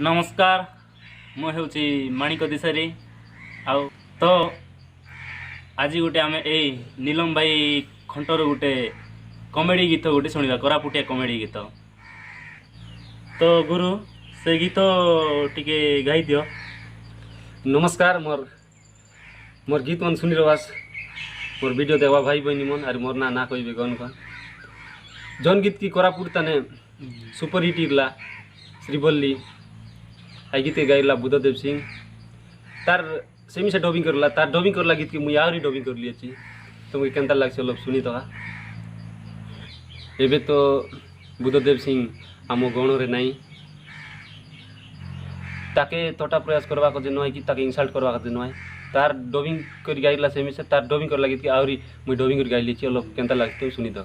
नमस्कार मु हूँ माणिक दिशारी आउ तो आज गोटे आम ए नीलम भाई खंटर गोटे कमेडी गीत गोटे शुणा कोरापुटिया कमेडी गीत। तो गुरु से गीत टिके गाई दियो। नमस्कार मोर मोर गीत मन सुनी रवास मोर वीडियो देखवा भाई बहनी मन और मोर ना कहबे गन का जौन गीत की कोरापुट तने सुपर हिट इरला श्रीवल्ली आई गीत गाइला बुद्धदेव सिंह तार सेमी से डबिंग करला तार डबिंग करला गीत की मुई आउरी डबिंग कर लिया तो मुझे केनता लागसे लोग सुनी तो एबे तो बुद्धदेव सिंह आम गण रे नहीं ताके तोटा प्रयास करवा को नुआई कि ताके इनसल्ट करवा को नुआई तार डबिंग कर गाइला सेमी से तार डबिंग कर गीत की आउरी मुई डबिंग कर गाइली लोग केनता लागते सुनी तो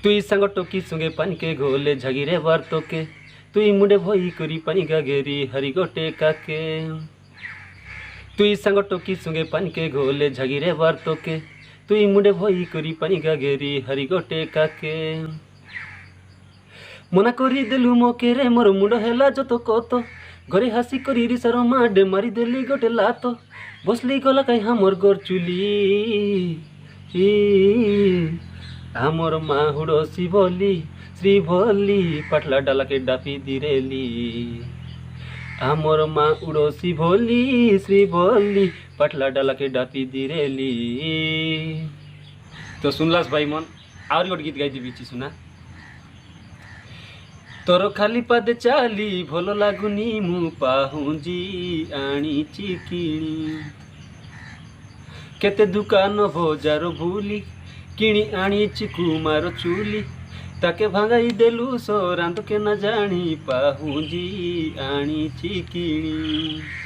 तुई संग टोकी सुंगे पानी के घोले झगिरे बार तोके तुई मुंडे भई करी पानी गागेरी हरि गोटे काके तुई संग टोकी सुंगे पानी के घोले झगिरे बार तोके तुई मुंडे भई करी पानी गागेरी हरि गोटे काके मना करी देलु मोके रे मोर मुंड हेला जतो कतो घरे हासी करी रिसर माडे मारी देली गोटे लातो बसली गला काई हमर गोर चुली हमर माहुड़ो शिवली श्रीवल्ली पटला डाला के डापी दिरेली हमर माहुड़ो शिवली श्रीवल्ली पटला डाला के डापी दिरेली। तो सुनलास भाई मन और गोटे गीत गाई बीची सुना तोर खाली पादे चाली भल लागुनी मु पाहुंजी आनी चिकिणी केते दुकान बजार भूली किणी आनीची कुमार चूली ताके भांगाई देलु सो रांद के न जानी पाहुंजी आनीची किणी।